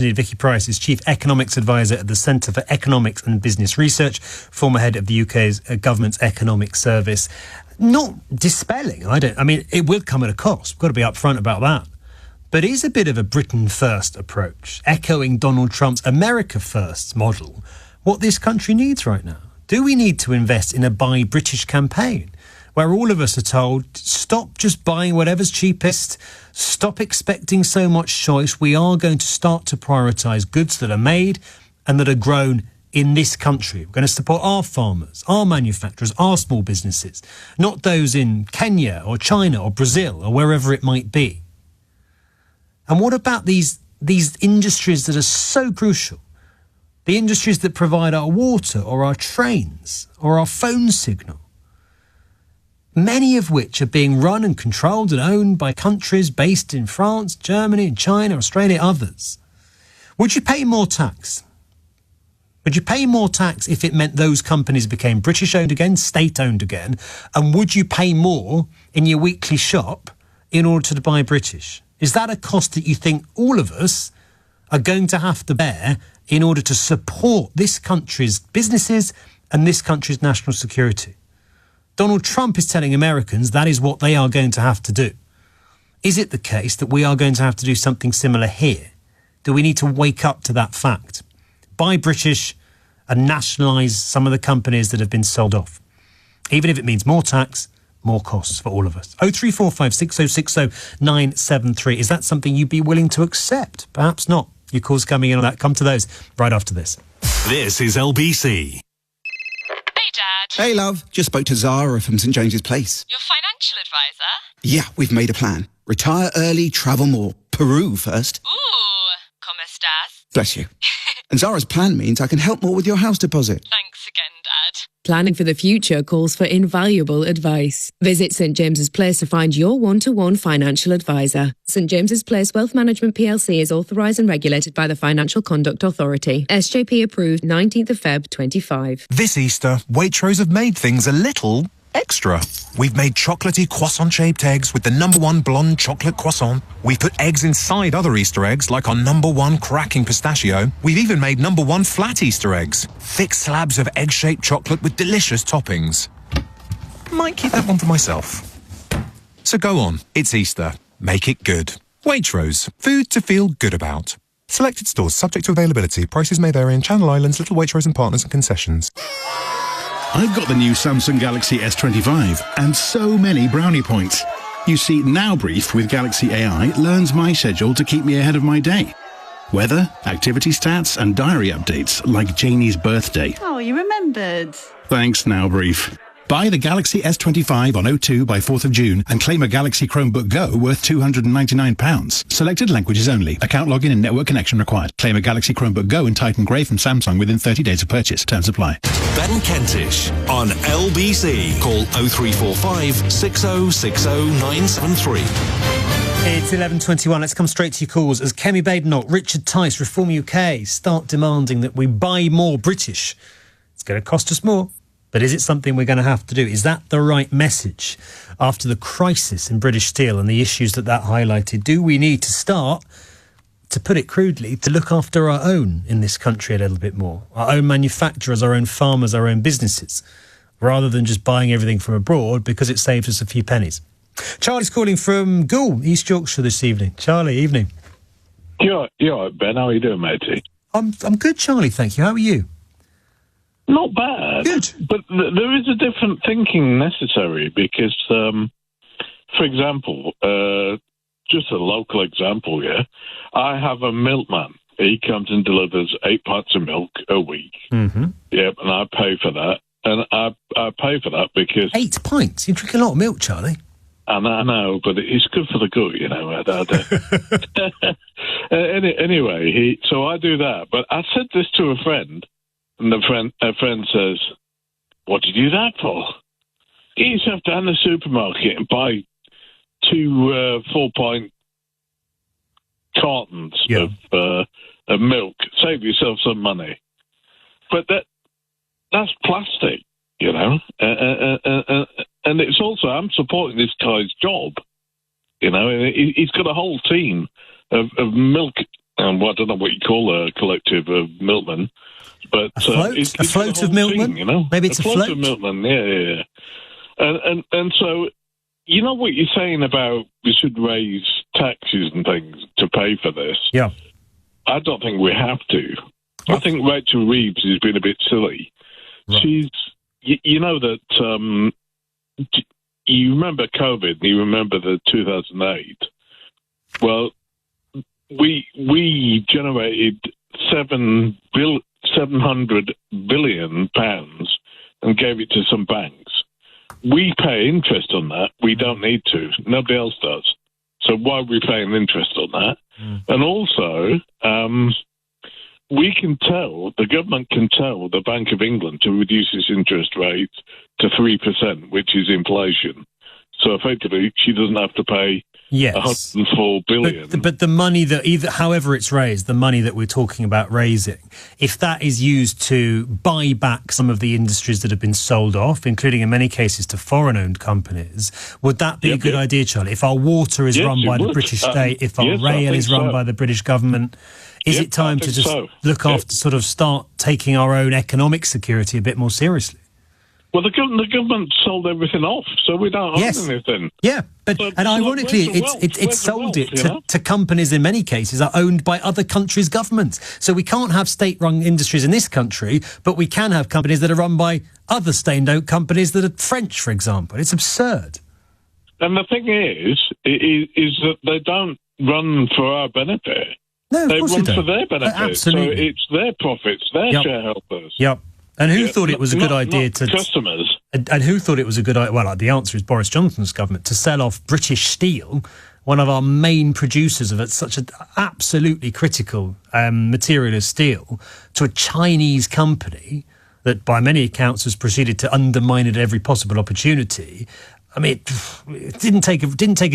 Vicky Price is Chief Economics Advisor at the Centre for Economics and Business Research, former head of the UK's government's economic service. Not dispelling, it will come at a cost. We've got to be upfront about that. But it is a bit of a Britain first approach, echoing Donald Trump's America first model, what this country needs right now. Do we need to invest in a Buy British campaign, where all of us are told, stop just buying whatever's cheapest, stop expecting so much choice. We are going to start to prioritise goods that are made and that are grown in this country. We're going to support our farmers, our manufacturers, our small businesses, not those in Kenya or China or Brazil or wherever it might be. And what about these industries that are so crucial? The industries that provide our water or our trains or our phone signal, many of which are being run and controlled and owned by countries based in France, Germany, China, Australia, others. Would you pay more tax? Would you pay more tax if it meant those companies became British-owned again, state-owned again? And would you pay more in your weekly shop in order to buy British? Is that a cost that you think all of us are going to have to bear in order to support this country's businesses and this country's national security? Donald Trump is telling Americans that is what they are going to have to do. Is it the case that we are going to have to do something similar here? Do we need to wake up to that fact? Buy British and nationalise some of the companies that have been sold off. Even if it means more tax, more costs for all of us. 0345 6060 973. Is that something you'd be willing to accept? Perhaps not. Your calls coming in on that. Come to those right after this. This is LBC. Hey, Dad. Hey, love. Just spoke to Zara from St James's Place. Your financial advisor? Yeah, we've made a plan. Retire early, travel more. Peru first. Ooh, como estas? Bless you. And Zara's plan means I can help more with your house deposit. Thanks again, Dad. Planning for the future calls for invaluable advice. Visit St James's Place to find your one-to-one financial advisor. St James's Place Wealth Management PLC is authorised and regulated by the Financial Conduct Authority. SJP approved 19th of Feb 25. This Easter, Waitrose have made things a little extra. We've made chocolatey croissant-shaped eggs with the #1 blonde chocolate croissant. We've put eggs inside other Easter eggs, like our #1 cracking pistachio. We've even made #1 flat Easter eggs. Thick slabs of egg-shaped chocolate with delicious toppings. Might keep that one for myself. So go on, it's Easter. Make it good. Waitrose, food to feel good about. Selected stores subject to availability. Prices may vary in Channel Islands, Little Waitrose and Partners and concessions. I've got the new Samsung Galaxy S25 and so many brownie points. You see, Now Brief with Galaxy AI learns my schedule to keep me ahead of my day. Weather, activity stats and diary updates like Janie's birthday. Oh, you remembered. Thanks, Now Brief. Buy the Galaxy S25 on O2 by 4th of June and claim a Galaxy Chromebook Go worth £299. Selected languages only. Account login and network connection required. Claim a Galaxy Chromebook Go and Titan Grey from Samsung within 30 days of purchase. Terms apply. Ben Kentish on LBC. Call 0345 6060 973. It's 11:21. Let's come straight to your calls as Kemi Badenoch, Richard Tice, Reform UK start demanding that we buy more British. It's going to cost us more. But is it something we're going to have to do? Is that the right message? After the crisis in British Steel and the issues that highlighted, do we need to start, to put it crudely, to look after our own in this country a little bit more? Our own manufacturers, our own farmers, our own businesses, rather than just buying everything from abroad because it saves us a few pennies. Charlie's calling from Goole, East Yorkshire this evening. Charlie, evening. You're all right, Ben. How are you doing, matey? I'm good, Charlie, thank you. How are you? Not bad. Good. But there is a different thinking necessary because, for example, just a local example here, I have a milkman. He comes and delivers 8 pints of milk a week. Mm-hmm. Yep, and I pay for that. And I pay for that because... 8 pints? You drink a lot of milk, Charlie. I know, but it's good for the gut, you know. Anyway, so I do that. But I said this to a friend, and a friend says, "What did you do that for?" You used to have to go to the supermarket and buy 2 4-pint cartons of milk. Save yourself some money. But that's plastic, you know. And it's also, I'm supporting this guy's job, you know. And he's got a whole team of milk I don't know what you call a collective of milkmen, but a float, it's a float the of whole milkmen. thing, you know, Maybe it's a float of milkmen. Yeah. And so, you know what you're saying about we should raise taxes and things to pay for this. Yeah. I don't think we have to. I think Rachel Reeves has been a bit silly. Right. She's, you know that you remember COVID. You remember the 2008. Well, we generated £700 billion and gave it to some banks. We pay interest on that. We don't need to. Nobody else does. So why are we paying interest on that? And also, we can tell, the government can tell the Bank of England to reduce its interest rate to 3%, which is inflation. So effectively, she doesn't have to pay $104 billion. But the money that however it's raised, the money that we're talking about raising, if that is used to buy back some of the industries that have been sold off, including in many cases to foreign-owned companies, would that be a good idea, Charlie? If our water is run by the British state, if our rail is run by the British government, is it time to just look after, sort of start taking our own economic security a bit more seriously? Well, the government sold everything off, so we don't own anything. Yeah, and ironically, it's sold it to companies in many cases are owned by other countries' governments. So we can't have state-run industries in this country, but we can have companies that are run by other state-owned companies that are French, for example. It's absurd. And the thing is that they don't run for our benefit. No, they run for their benefit. Absolutely. So it's their profits, their shareholders. Yep. And who thought it was a good idea not to customers? And who thought it was a good idea? Well, the answer is Boris Johnson's government to sell off British steel, one of our main producers of such an absolutely critical material as steel, to a Chinese company that, by many accounts, has proceeded to undermine it at every possible opportunity. I mean, it didn't take a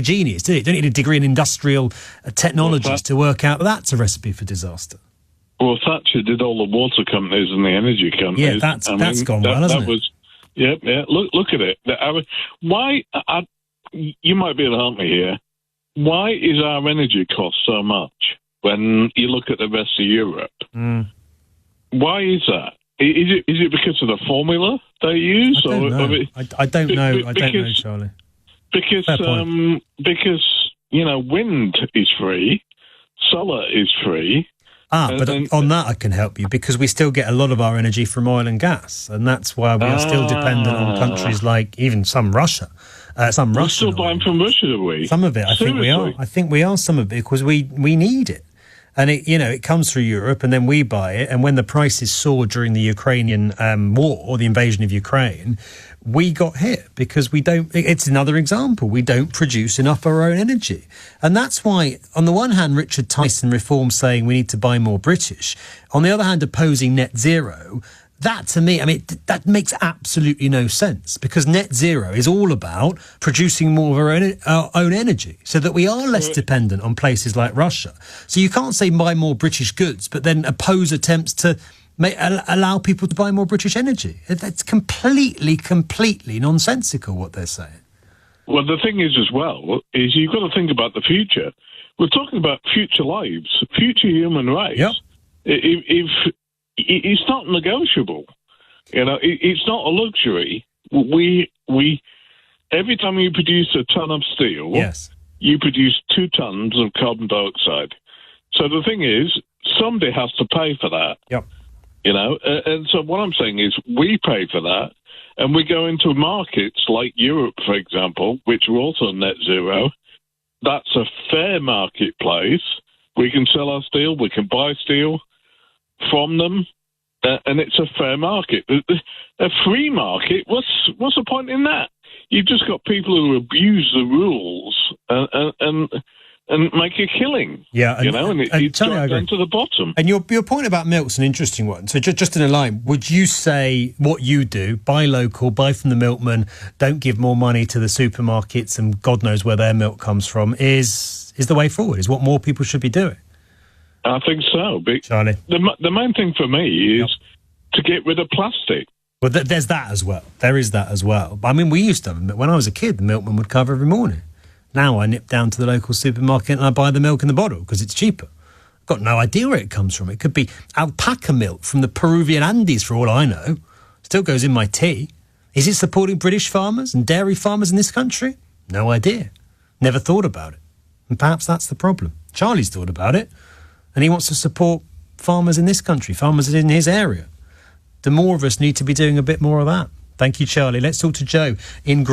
genius, did it? You don't need a degree in industrial technologies to work out that's a recipe for disaster. Well, Thatcher did all the water companies and the energy companies. Yeah, that's gone well, hasn't it? Yeah. Look at it. Why? You might be able to help me here. Why is our energy cost so much when you look at the rest of Europe? Why is that? Is it because of the formula they use? I don't know. I don't know, Charlie. Because wind is free, solar is free. But on that I can help you, because we still get a lot of our energy from oil and gas, and that's why we are still dependent on countries like even some Russia. We're still buying from Russia, are we? Some of it, I think we are. I think we are some of it because we need it. And it comes through Europe, and then we buy it. And when the prices soared during the Ukrainian war, or the invasion of Ukraine, we got hit because we don't. It's another example. We don't produce enough of our own energy, and that's why, on the one hand, Richard Tyson reforms saying we need to buy more British. On the other hand, opposing net zero. That, to me, that makes absolutely no sense, because net zero is all about producing more of our own energy so that we are less dependent on places like Russia. So you can't say buy more British goods, but then oppose attempts to allow people to buy more British energy. That's completely nonsensical, what they're saying. Well, the thing is, as well, is you've got to think about the future. We're talking about future lives, future human rights. Yep. It's not negotiable. It's not a luxury. We every time you produce a ton of steel, you produce 2 tons of carbon dioxide. So the thing is, somebody has to pay for that. Yep. And so what I'm saying is we pay for that, and we go into markets like Europe, for example, which are also net zero. That's a fair marketplace. We can sell our steel, we can buy steel from them, and it's a fair market. A free market, what's the point in that? You've just got people who abuse the rules and make a killing. Yeah, and it's got down to the bottom. And your point about milk's an interesting one. So just in a line, would you say what you do, buy local, buy from the milkman, don't give more money to the supermarkets and God knows where their milk comes from, is the way forward, is what more people should be doing? I think so. Charlie? The main thing for me is to get rid of plastic. Well, there's that as well. There is that as well. I mean, we used to have when I was a kid, the milkman would come every morning. Now I nip down to the local supermarket and I buy the milk in the bottle because it's cheaper. Got no idea where it comes from. It could be alpaca milk from the Peruvian Andes, for all I know. Still goes in my tea. Is it supporting British farmers and dairy farmers in this country? No idea. Never thought about it. And perhaps that's the problem. Charlie's thought about it, and he wants to support farmers in this country, farmers in his area. The more of us need to be doing a bit more of that. Thank you, Charlie. Let's talk to Joe in